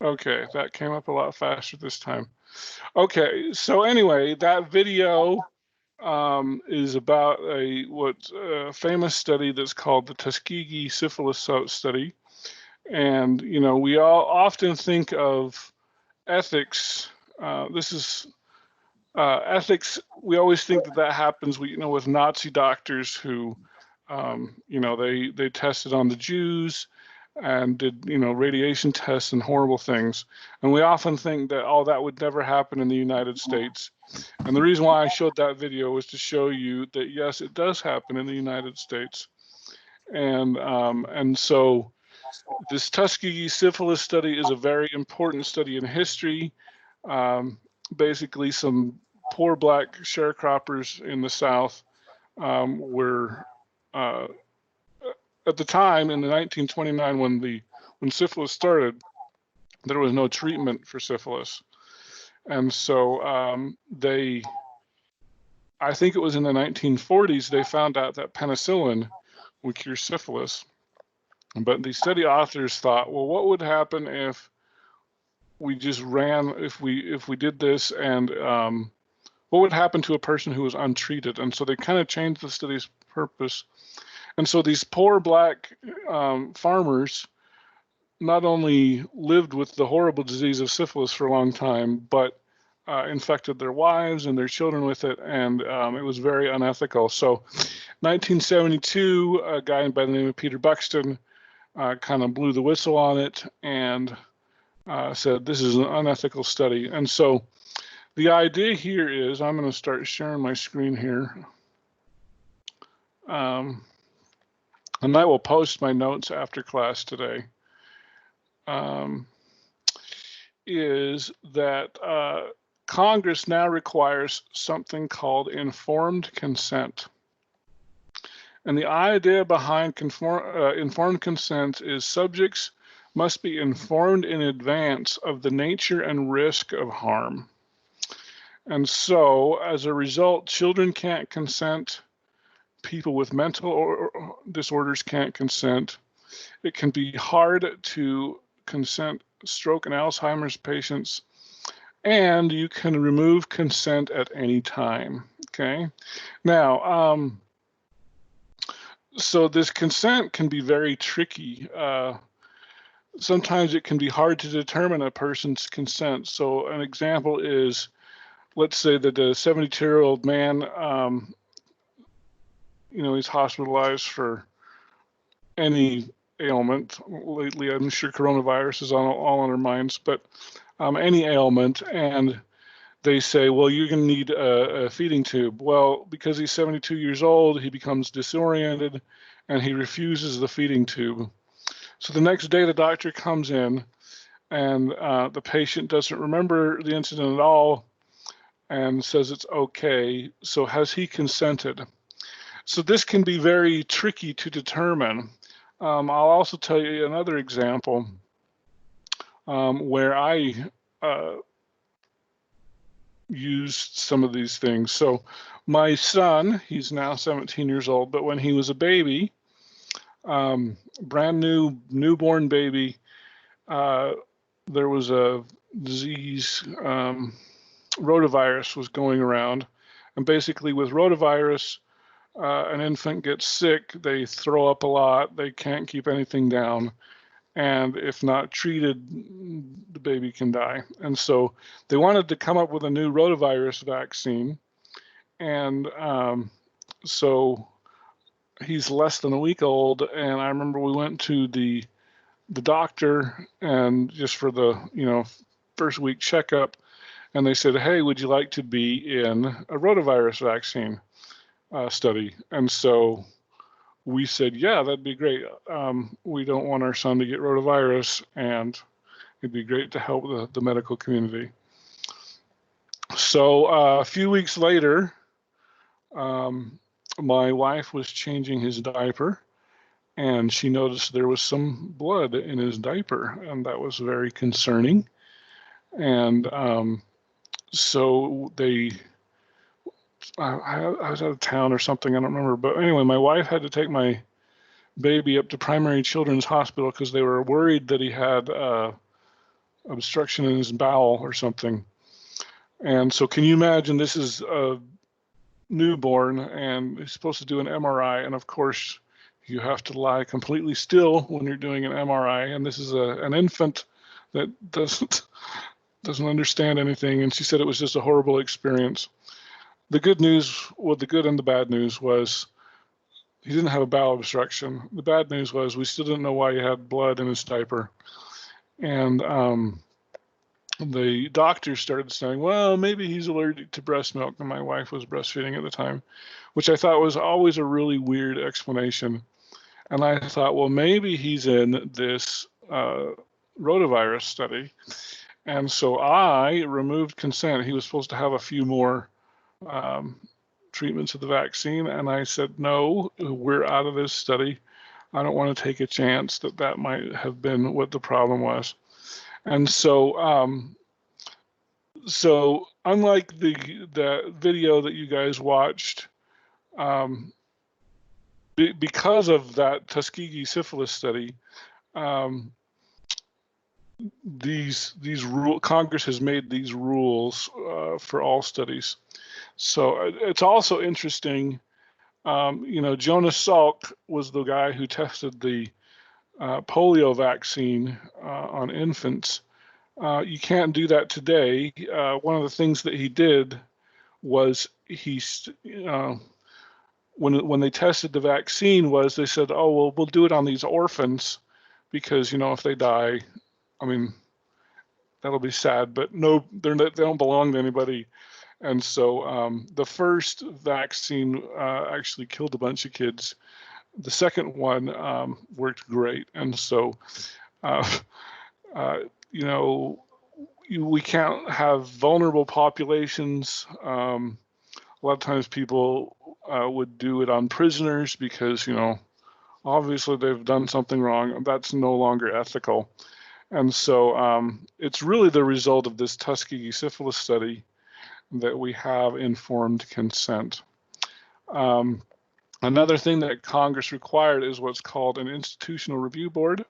Okay, that came up a lot faster this time. Okay, so anyway, that video is about a famous study that's called the Tuskegee Syphilis Study. And, you know, we all often think of ethics. This is ethics. We always think that that happens, you know, with Nazi doctors who, you know, they tested on the Jews and did, you know, radiation tests and horrible things. And we often think that, oh, that would never happen in the United States. And the reason why I showed that video was to show you that, yes, it does happen in the United States. And so this Tuskegee syphilis study is a very important study in history. Basically, some poor black sharecroppers in the South were, at the time in the 1929 when syphilis started, there was no treatment for syphilis. And so I think it was in the 1940s, they found out that penicillin would cure syphilis. But the study authors thought, well, what would happen if we just if we did this, and what would happen to a person who was untreated? And so they kind of changed the study's purpose. And so these poor black farmers not only lived with the horrible disease of syphilis for a long time, but infected their wives and their children with it, and it was very unethical. So 1972, a guy by the name of Peter Buxton kind of blew the whistle on it and said, this is an unethical study. And so the idea here is, I'm going to start sharing my screen here. And I will post my notes after class today. Is that Congress now requires something called informed consent. And the idea behind informed consent is subjects must be informed in advance of the nature and risk of harm. And so, as a result, children can't consent, people with mental disorders can't consent. It can be hard to consent stroke and Alzheimer's patients, and you can remove consent at any time, okay? Now, so this consent can be very tricky. Sometimes it can be hard to determine a person's consent. So an example is, let's say that a 72-year-old man, you know, he's hospitalized for any ailment. Lately, I'm sure coronavirus is all on our minds, but any ailment, and they say, well, you're going to need a feeding tube. Well, because he's 72 years old, he becomes disoriented and he refuses the feeding tube. So the next day the doctor comes in and the patient doesn't remember the incident at all and says it's okay. So has he consented? So this can be very tricky to determine. I'll also tell you another example where I used some of these things. So my son, he's now 17 years old, but when he was a baby, brand new newborn baby, there was a disease, rotavirus was going around. And basically with rotavirus, an infant gets sick, they throw up a lot, they can't keep anything down. And if not treated, the baby can die. And so they wanted to come up with a new rotavirus vaccine. And so he's less than a week old. And I remember we went to the doctor and just for the, you know, first week checkup. And they said, hey, would you like to be in a rotavirus vaccine study? And so we said, yeah, that'd be great. We don't want our son to get rotavirus, and it'd be great to help the medical community. So a few weeks later, my wife was changing his diaper, and she noticed there was some blood in his diaper, and that was very concerning. And so I was out of town or something, I don't remember. But anyway, my wife had to take my baby up to Primary Children's Hospital because they were worried that he had obstruction in his bowel or something. And so can you imagine, this is a newborn and he's supposed to do an MRI, and of course you have to lie completely still when you're doing an MRI, and this is an infant that doesn't understand anything, and she said it was just a horrible experience. The good news, well, the good and the bad news was he didn't have a bowel obstruction. The bad news was we still didn't know why he had blood in his diaper. And the doctors started saying, well, maybe he's allergic to breast milk, and my wife was breastfeeding at the time, which I thought was always a really weird explanation. And I thought, well, maybe he's in this rotavirus study. And so I removed consent. He was supposed to have a few more treatments of the vaccine, and I said, no, we're out of this study. I don't want to take a chance that that might have been what the problem was. And so so unlike the video that you guys watched, because of that Tuskegee syphilis study, Congress has made these rules for all studies. So it's also interesting, Jonas Salk was the guy who tested the polio vaccine on infants. You can't do that today. One of the things that he did was when they tested the vaccine was they said, oh, well, we'll do it on these orphans because, if they die, I mean, that'll be sad, but no, they don't belong to anybody. And so the first vaccine actually killed a bunch of kids. The second one worked great. And so, we can't have vulnerable populations. A lot of times people would do it on prisoners because, obviously they've done something wrong. That's no longer ethical. And so it's really the result of this Tuskegee syphilis study that we have informed consent. Another thing that Congress required is what's called an institutional review board.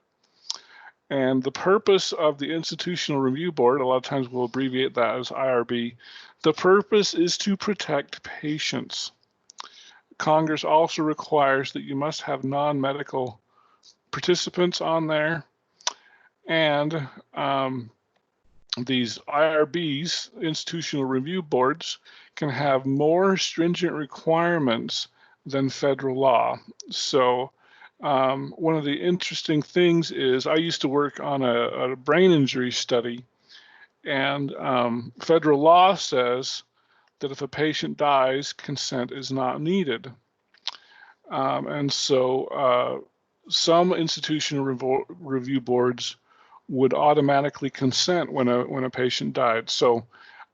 And the purpose of the institutional review board, a lot of times we'll abbreviate that as IRB, the purpose is to protect patients. Congress also requires that you must have non-medical participants on there, and these IRBs, institutional review boards, can have more stringent requirements than federal law. So one of the interesting things is I used to work on a brain injury study, and federal law says that if a patient dies, consent is not needed. And so some institutional review boards would automatically consent when a patient died. So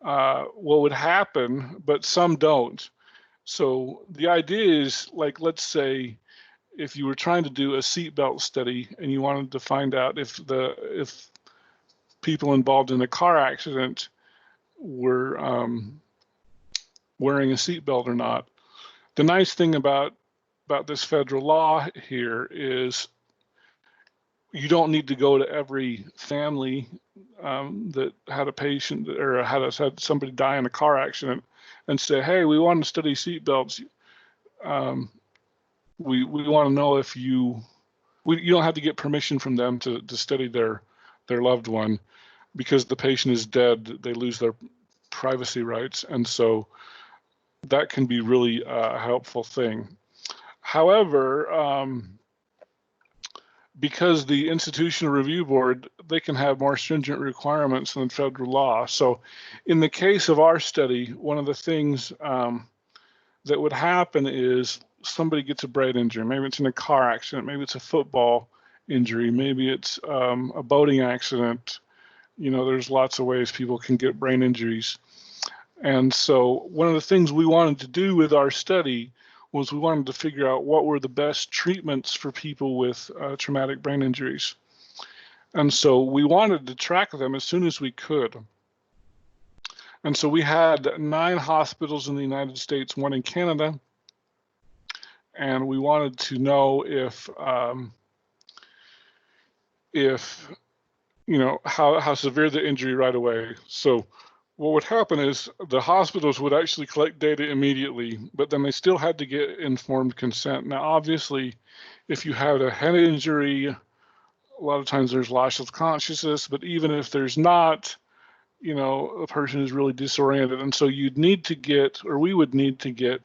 what would happen, but some don't. So the idea is, like, let's say if you were trying to do a seatbelt study and you wanted to find out if people involved in a car accident were wearing a seatbelt or not. The nice thing about this federal law here is you don't need to go to every family that had a patient or had somebody die in a car accident and say, hey, we want to study seatbelts. We want to know if you don't have to get permission from them to study their loved one, because the patient is dead, they lose their privacy rights. And so that can be really a helpful thing. However, because the Institutional Review Board, they can have more stringent requirements than federal law. So in the case of our study, one of the things that would happen is somebody gets a brain injury. Maybe it's in a car accident, maybe it's a football injury, maybe it's a boating accident. There's lots of ways people can get brain injuries. And so one of the things we wanted to do with our study was we wanted to figure out what were the best treatments for people with traumatic brain injuries. And so we wanted to track them as soon as we could. And so we had 9 hospitals in the United States, 1 in Canada, and we wanted to know if how severe the injury right away. So what would happen is the hospitals would actually collect data immediately, but then they still had to get informed consent. Now, obviously, if you had a head injury, a lot of times there's loss of consciousness, but even if there's not, a person is really disoriented. And so you'd need to get, or we would need to get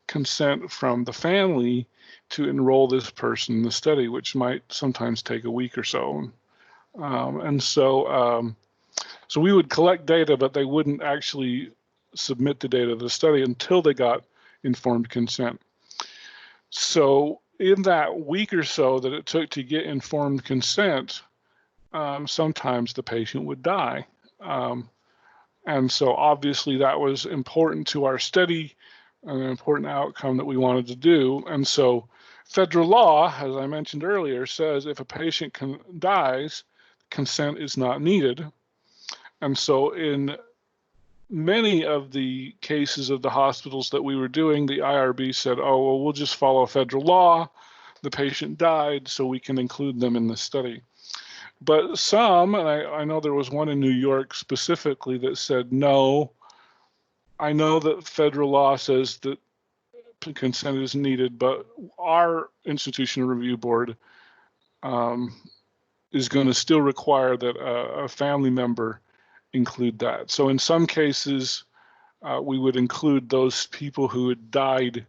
consent from the family to enroll this person in the study, which might sometimes take a week or so. So we would collect data, but they wouldn't actually submit the data to the study until they got informed consent. So in that week or so that it took to get informed consent, sometimes the patient would die. And so obviously that was important to our study, an important outcome that we wanted to do. And so federal law, as I mentioned earlier, says if a patient dies, consent is not needed. And so in many of the cases of the hospitals that we were doing, the IRB said, oh, well, we'll just follow federal law. The patient died, so we can include them in the study. But some, and I know there was one in New York specifically that said, no, I know that federal law says that consent is needed, but our institutional review board is going to still require that a family member include that. So in some cases, we would include those people who had died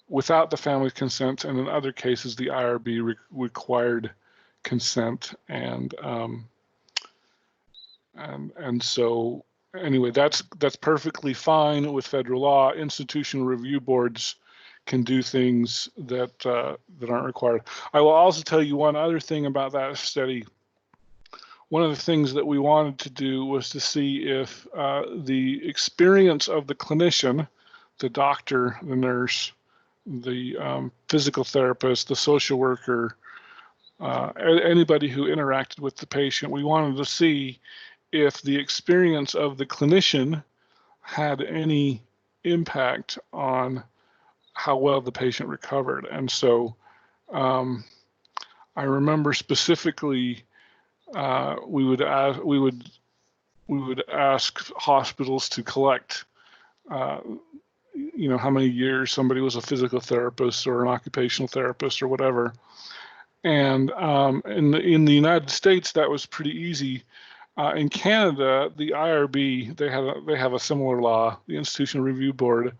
without the family consent, and in other cases, the IRB required consent. And so anyway, that's perfectly fine with federal law. Institutional review boards can do things that aren't required. I will also tell you one other thing about that study. One of the things that we wanted to do was to see if the experience of the clinician, the doctor, the nurse, the physical therapist, the social worker, anybody who interacted with the patient, we wanted to see if the experience of the clinician had any impact on how well the patient recovered. And so I remember specifically we would ask hospitals to collect how many years somebody was a physical therapist or an occupational therapist or whatever. And in the United States, that was pretty easy. In Canada, the IRB, they have a similar law. The Institutional Review Board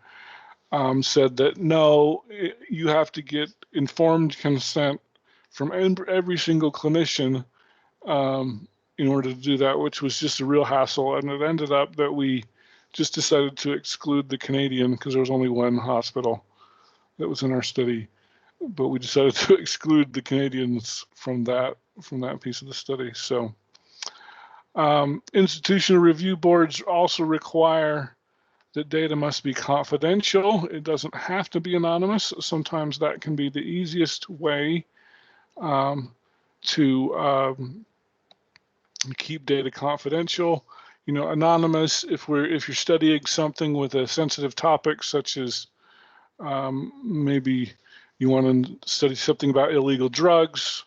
said that no, you have to get informed consent from every single clinician in order to do that, which was just a real hassle. And it ended up that we just decided to exclude the Canadian because there was only one hospital that was in our study. But we decided to exclude the Canadians from that piece of the study. So institutional review boards also require that data must be confidential. It doesn't have to be anonymous. Sometimes that can be the easiest way to keep data confidential. Anonymous if you're studying something with a sensitive topic, such as maybe you want to study something about illegal drugs,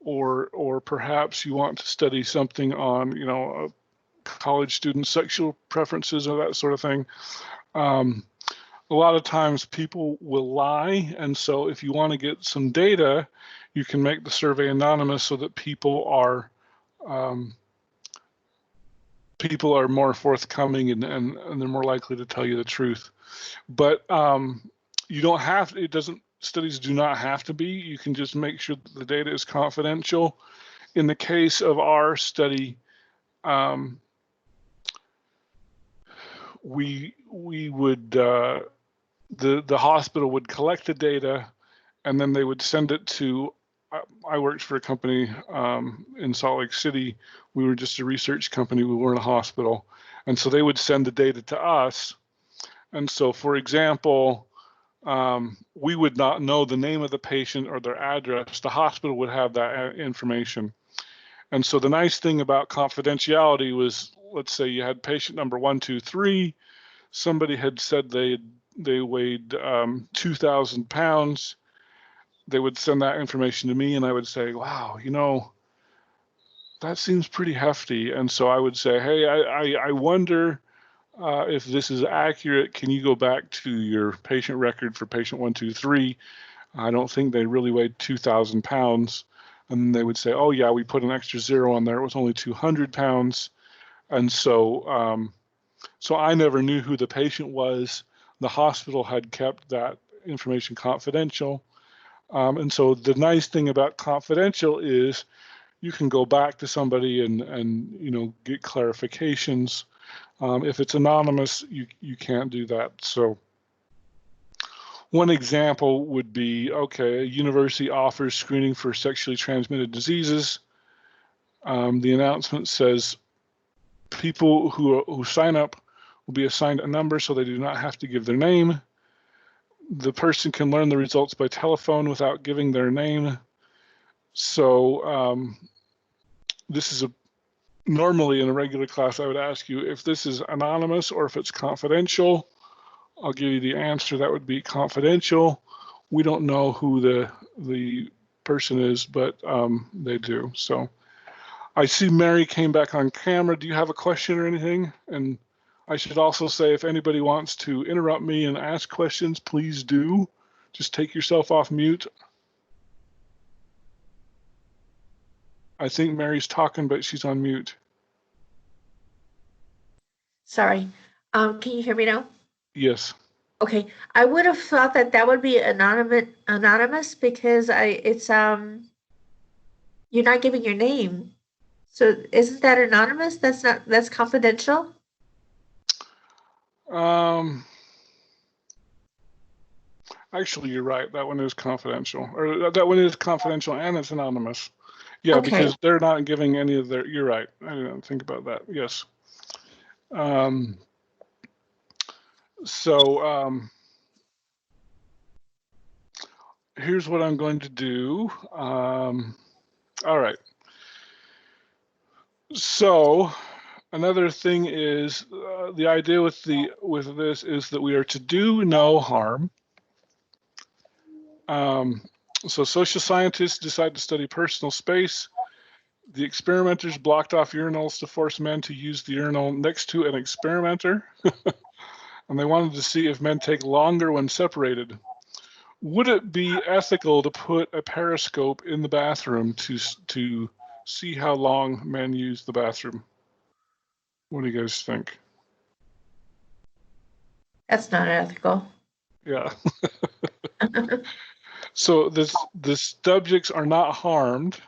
or perhaps you want to study something on a college student sexual preferences or that sort of thing. A lot of times people will lie, and so if you want to get some data, you can make the survey anonymous so that people are more forthcoming and they're more likely to tell you the truth. But you don't have to, studies do not have to be. You can just make sure that the data is confidential. In the case of our study, we would the hospital would collect the data, and then they would send it to. I worked for a company in Salt Lake City. We were just a research company. We weren't a hospital, and so they would send the data to us. And so, for example, we would not know the name of the patient or their address. The hospital would have that information. And so the nice thing about confidentiality was, let's say you had patient number 1, 2, 3. Somebody had said they weighed 2,000 pounds. They would send that information to me, and I would say, wow, that seems pretty hefty. And so I would say, hey, I wonder if this is accurate. Can you go back to your patient record for patient 123? I don't think they really weighed 2,000 pounds. And they would say, oh yeah, we put an extra 0 on there. It was only 200 pounds. And so, so I never knew who the patient was. The hospital had kept that information confidential. And so the nice thing about confidential is you can go back to somebody and you know, get clarifications. If it's anonymous, you can't do that. So one example would be, okay, a university offers screening for sexually transmitted diseases. The announcement says people who sign up will be assigned a number so they do not have to give their name. The person can learn the results by telephone without giving their name. So this is normally in a regular class, I would ask you if this is anonymous or if it's confidential. I'll give you the answer. That would be confidential. We don't know who the person is, but they do. So I see Mary came back on camera. Do you have a question or anything? And I should also say, if anybody wants to interrupt me and ask questions, please do. Just take yourself off mute. I think Mary's talking, but she's on mute. Sorry. Can you hear me now? Yes. Okay. I would have thought that that would be anonymous because it's you're not giving your name. So isn't that anonymous? That's confidential? Actually, you're right. That one is confidential, or that one is confidential and it's anonymous. Yeah, Okay. because they're not giving any of their. You're right. I didn't think about that. Yes. So here's what I'm going to do. All right. So another thing is the idea with this is that we are to do no harm. So social scientists decide to study personal space. The experimenters blocked off urinals to force men to use the urinal next to an experimenter. And they wanted to see if men take longer when separated. Would it be ethical to put a periscope in the bathroom to see how long men use the bathroom? What do you guys think? That's not ethical. Yeah. So the subjects are not harmed.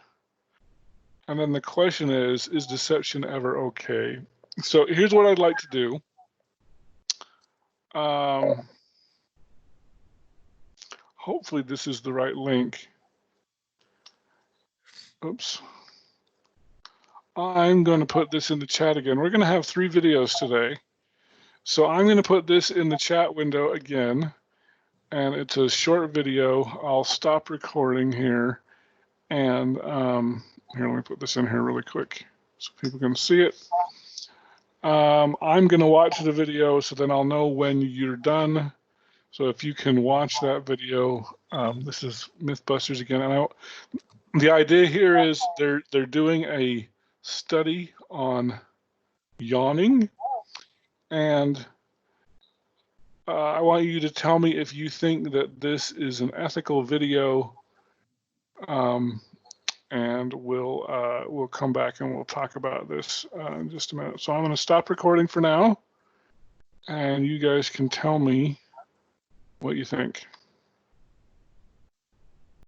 And then the question is deception ever okay? So here's what I'd like to do. Hopefully this is the right link. Oops. I'm going to put this in the chat again. We're going to have 3 videos today. So I'm going to put this in the chat window again. And it's a short video. I'll stop recording here. And here, let me put this in here really quick so people can see it. I'm going to watch the video so then I'll know when you're done. So if you can watch that video, this is Mythbusters again. And the idea here is they're doing a study on yawning, and I want you to tell me if you think that this is an ethical video, and we'll come back and we'll talk about this in just a minute. So I'm going to stop recording for now, and you guys can tell me what you think.